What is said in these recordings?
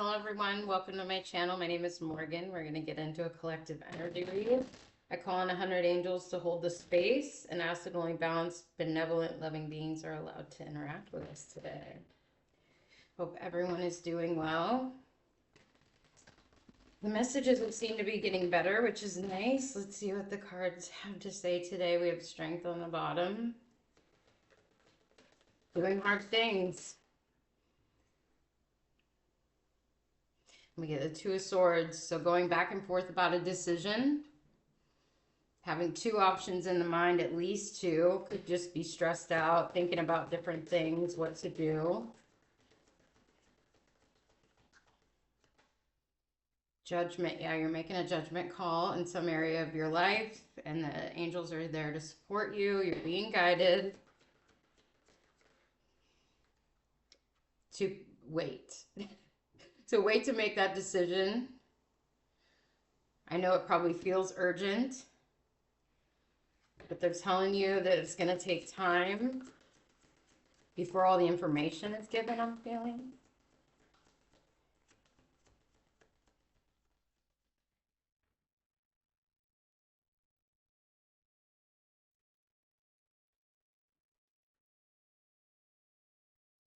Hello everyone, welcome to my channel. My name is Morgan. We're going to get into a collective energy read. I call on 100 angels to hold the space and ask that only balanced, benevolent, loving beings are allowed to interact with us today. Hope everyone is doing well. The messages would seem to be getting better, which is nice. Let's see what the cards have to say today. We have strength on the bottom. Doing hard things. We get the Two of Swords, so going back and forth about a decision. Having two options in the mind, at least two. Could just be stressed out, thinking about different things, what to do. Judgment, yeah, you're making a judgment call in some area of your life, and the angels are there to support you. You're being guided to wait. So wait to make that decision. I know it probably feels urgent, but they're telling you that it's going to take time before all the information is given, I'm feeling.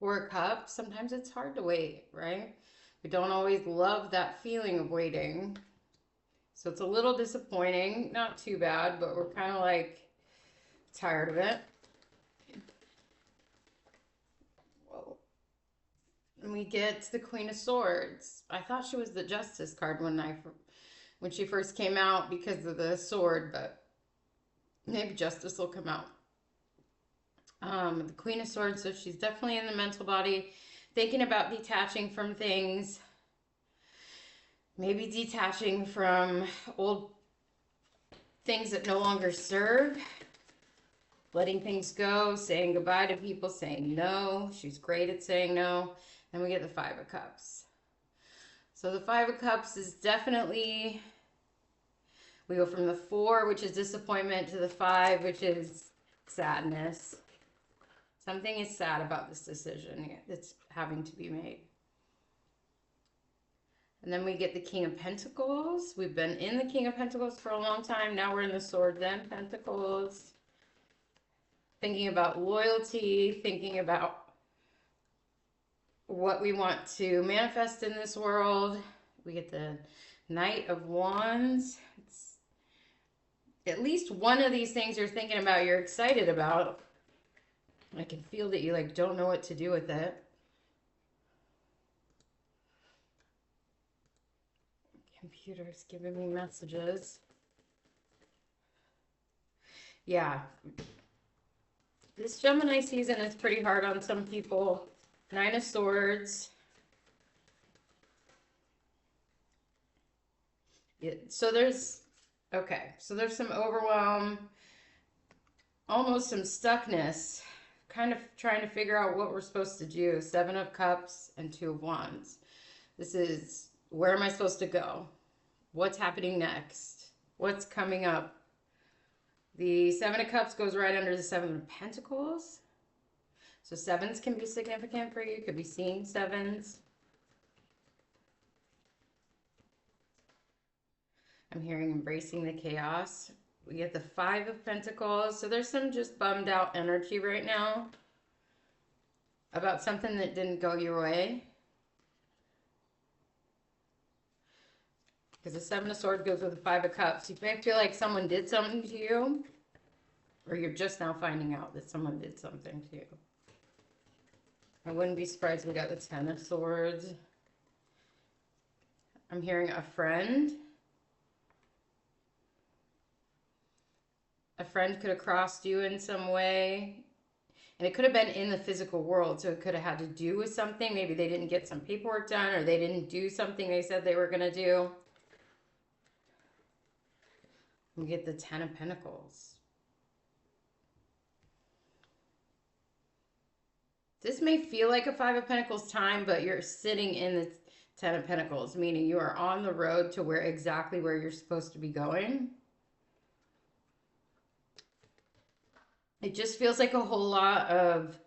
Four of Cups, sometimes it's hard to wait, right? We don't always love that feeling of waiting. So it's a little disappointing, not too bad, but we're kind of like tired of it. Whoa. And we get the Queen of Swords. I thought she was the Justice card when she first came out because of the sword, but maybe Justice will come out. The Queen of Swords, so she's definitely in the mental body, thinking about detaching from things, maybe detaching from old things that no longer serve, letting things go, saying goodbye to people, saying no. She's great at saying no. And we get the Five of Cups. So the Five of Cups is definitely, we go from the Four, which is disappointment, to the Five, which is sadness. Something is sad about this decision that's having to be made. And then we get the King of Pentacles. We've been in the King of Pentacles for a long time. Now we're in the Swords and Pentacles. Thinking about loyalty, thinking about what we want to manifest in this world. We get the Knight of Wands. It's at least one of these things you're thinking about, you're excited about. I can feel that you like don't know what to do with it. Computer's giving me messages. Yeah. This Gemini season is pretty hard on some people. Nine of Swords. Yeah, so there's some overwhelm, almost some stuckness, kind of trying to figure out what we're supposed to do. Seven of Cups and Two of Wands. This is, where am I supposed to go? What's happening next? What's coming up? The Seven of Cups goes right under the Seven of Pentacles. So sevens can be significant for you. Could be seeing sevens. I'm hearing embracing the chaos. We get the Five of Pentacles. So there's some just bummed out energy right now about something that didn't go your way. Because the Seven of Swords goes with the Five of Cups. You may feel like someone did something to you, or you're just now finding out that someone did something to you. I wouldn't be surprised if we got the Ten of Swords. I'm hearing a friend. A friend could have crossed you in some way. And it could have been in the physical world. So it could have had to do with something. Maybe they didn't get some paperwork done, or they didn't do something they said they were going to do. We get the Ten of Pentacles. This may feel like a Five of Pentacles time, but you're sitting in the Ten of Pentacles, meaning you are on the road to exactly where you're supposed to be going. It just feels like a whole lot of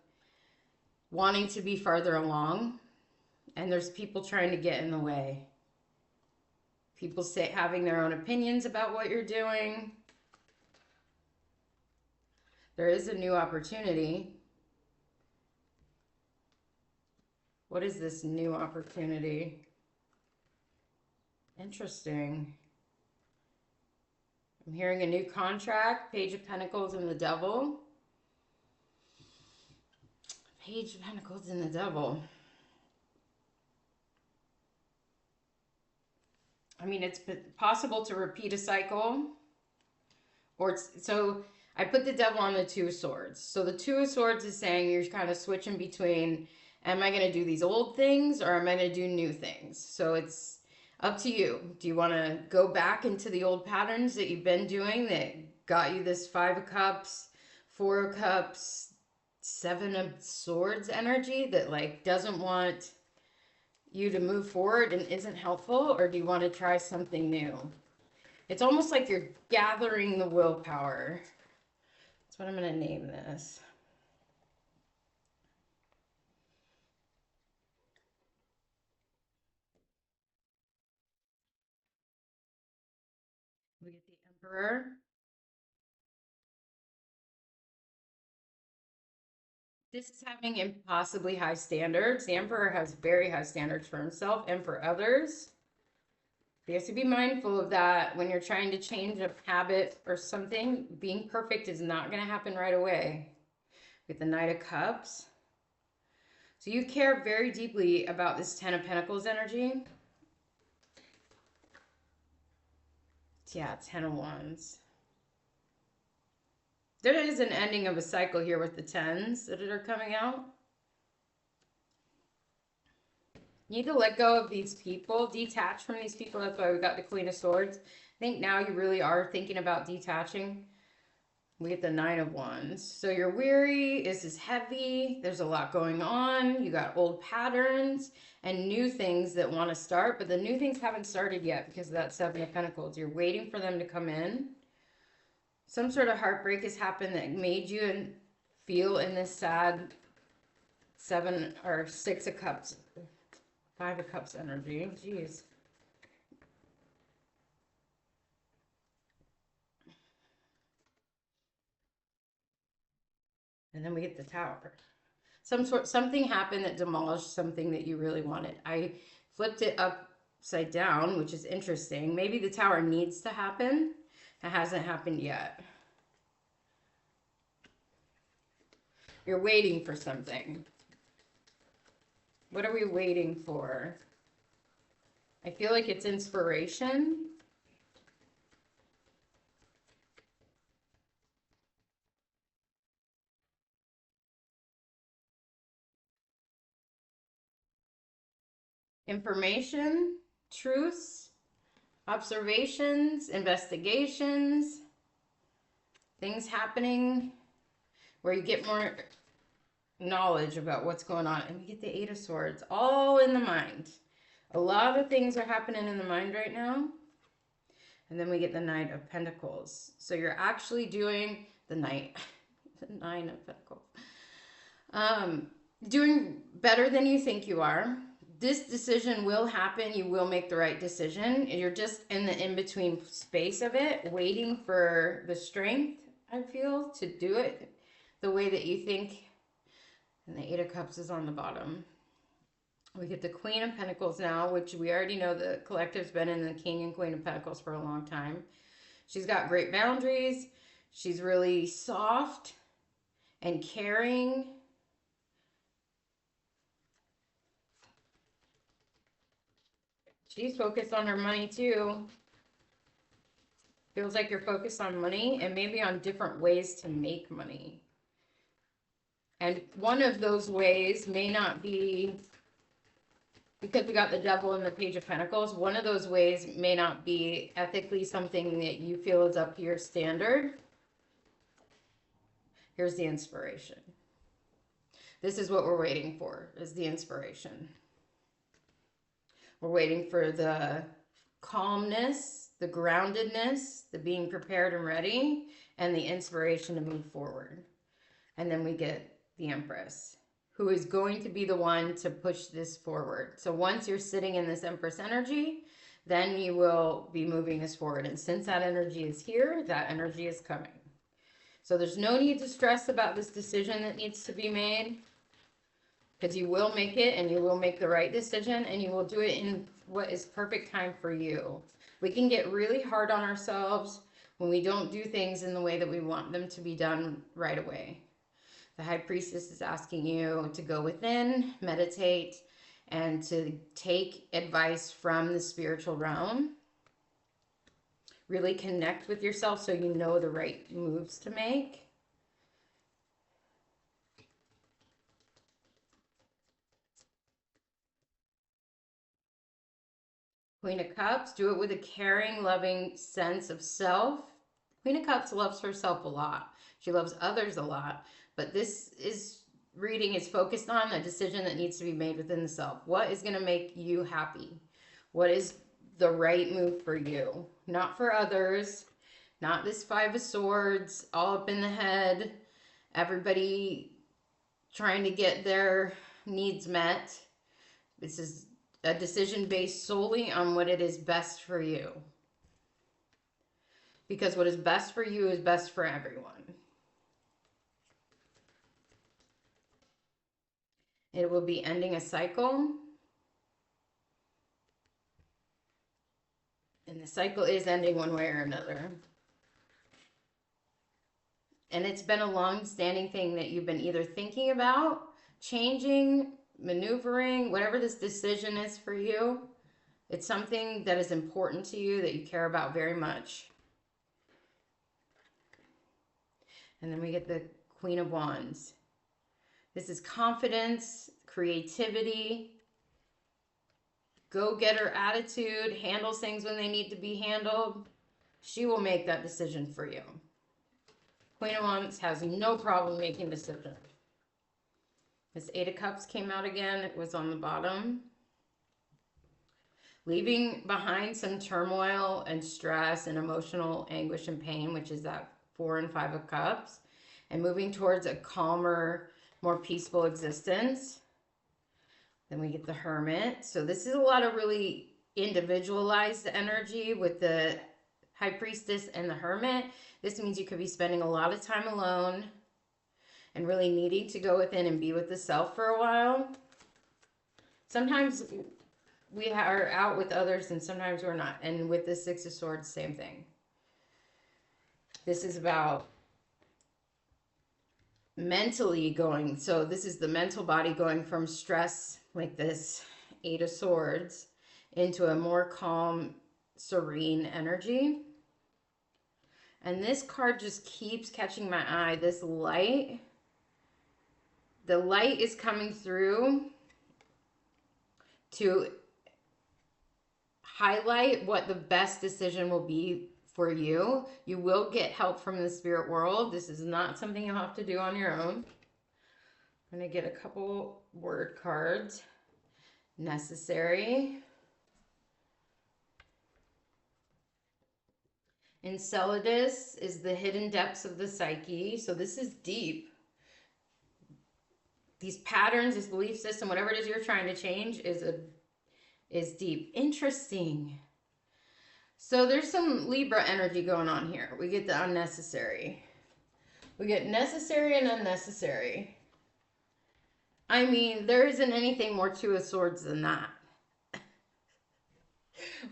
wanting to be farther along And there's people trying to get in the way. People having their own opinions about what you're doing. There is a new opportunity. What is this new opportunity? Interesting. I'm hearing a new contract, Page of Pentacles and the Devil. Page of Pentacles and the Devil. I mean, it's possible to repeat a cycle. So I put the Devil on the Two of Swords. So the Two of Swords is saying you're kind of switching between, am I going to do these old things or am I going to do new things? So it's up to you. Do you want to go back into the old patterns that you've been doing that got you this Five of Cups, Four of Cups, Seven of Swords energy that like doesn't want you to move forward and isn't helpful? Or do you want to try something new? It's almost like you're gathering the willpower. That's what I'm going to name this. We get the Emperor. This is having impossibly high standards. The Emperor has very high standards for himself and for others. You have to be mindful of that when you're trying to change a habit or something. Being perfect is not going to happen right away. With the Knight of Cups. So you care very deeply about this Ten of Pentacles energy. Yeah, Ten of Wands. There is an ending of a cycle here with the tens that are coming out. You need to let go of these people, detach from these people. That's why we got the Queen of Swords. I think now you really are thinking about detaching. We get the Nine of Wands. So you're weary. This is heavy. There's a lot going on. You got old patterns and new things that want to start, but the new things haven't started yet because of that Seven of Pentacles. You're waiting for them to come in. Some sort of heartbreak has happened that made you feel in this sad Seven or Six of Cups, Five of Cups energy. Jeez. And then we get the Tower. Something happened that demolished something that you really wanted. I flipped it upside down, which is interesting. Maybe the Tower needs to happen. It hasn't happened yet. You're waiting for something. What are we waiting for? I feel like it's inspiration. Information, truths, observations, investigations, things happening where you get more knowledge about what's going on. And we get the Eight of Swords, all in the mind. A lot of things are happening in the mind right now. And then we get the Knight of Pentacles. So you're actually doing the Nine of Pentacles. Doing better than you think you are. This decision will happen. You will make the right decision. You're just in the in-between space of it, waiting for the strength, I feel, to do it the way that you think. And the Eight of Cups is on the bottom. We get the Queen of Pentacles now, which we already know the collective's been in the King and Queen of Pentacles for a long time. She's got great boundaries. She's really soft and caring. She's focused on her money too. Feels like you're focused on money and maybe on different ways to make money. And one of those ways may not be, because we got the Devil and the Page of Pentacles, one of those ways may not be ethically something that you feel is up to your standard. Here's the inspiration. This is what we're waiting for, is the inspiration. We're waiting for the calmness, the groundedness, the being prepared and ready, and the inspiration to move forward. And then we get the Empress. who is going to be the one to push this forward. So once you're sitting in this Empress energy, then you will be moving this forward. And since that energy is here, that energy is coming. So there's no need to stress about this decision that needs to be made, because you will make it, and you will make the right decision, and you will do it in what is perfect time for you. We can get really hard on ourselves when we don't do things in the way that we want them to be done right away. The High Priestess is asking you to go within, meditate, and to take advice from the spiritual realm. Really connect with yourself so you know the right moves to make. Queen of Cups, do it with a caring, loving sense of self. Queen of Cups loves herself a lot. She loves others a lot. But this reading is focused on a decision that needs to be made within the self. What is going to make you happy? What is the right move for you? Not for others. Not this Five of Swords all up in the head. Everybody trying to get their needs met. This is a decision based solely on what it is best for you. Because what is best for you is best for everyone. It will be ending a cycle. And the cycle is ending one way or another. And it's been a long-standing thing that you've been either thinking about, changing, maneuvering, whatever this decision is for you. It's something that is important to you, that you care about very much. And then we get the Queen of Wands. This is confidence, creativity, go-getter attitude, handles things when they need to be handled. She will make that decision for you. Queen of Wands has no problem making decisions. This Eight of Cups came out again. It was on the bottom. Leaving behind some turmoil and stress and emotional anguish and pain, which is that 4 and 5 of Cups, and moving towards a calmer, more peaceful existence. Then we get the Hermit. So this is a lot of really individualized energy with the High Priestess and the Hermit. This means you could be spending a lot of time alone and really needing to go within and be with the self for a while. Sometimes we are out with others and sometimes we're not. And with the Six of Swords, same thing. This is about mentally going. So this is the mental body going from stress, like this Eight of Swords, into a more calm, serene energy. And this card just keeps catching my eye. This light. The light is coming through to highlight what the best decision will be for you. You will get help from the spirit world. This is not something you'll have to do on your own. I'm going to get a couple word cards. Necessary. Enceladus is the hidden depths of the psyche. So this is deep. These patterns, this belief system, whatever it is you're trying to change is deep. Interesting. So there's some Libra energy going on here. We get the unnecessary. We get necessary and unnecessary. I mean, there isn't anything more Two of Swords than that.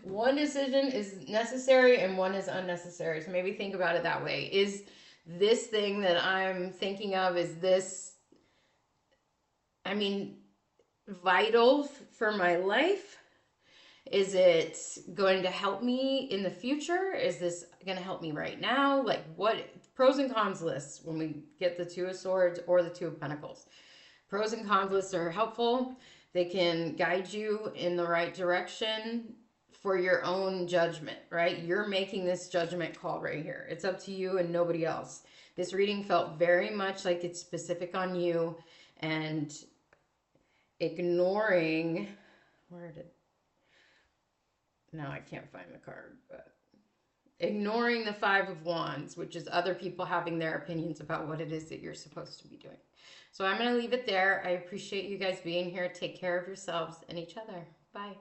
One decision is necessary and one is unnecessary. So maybe think about it that way. Is this thing that I'm thinking of, is this, I mean, vital for my life? Is it going to help me in the future? Is this going to help me right now? Like, what pros and cons lists when we get the Two of Swords or the Two of Pentacles? Pros and cons lists are helpful. They can guide you in the right direction for your own judgment, right? You're making this judgment call right here. It's up to you and nobody else. This reading felt very much like it's specific on you, and ignoring, no, I can't find the card, but ignoring the Five of Wands, which is other people having their opinions about what it is that you're supposed to be doing. So I'm going to leave it there. I appreciate you guys being here. Take care of yourselves and each other. Bye.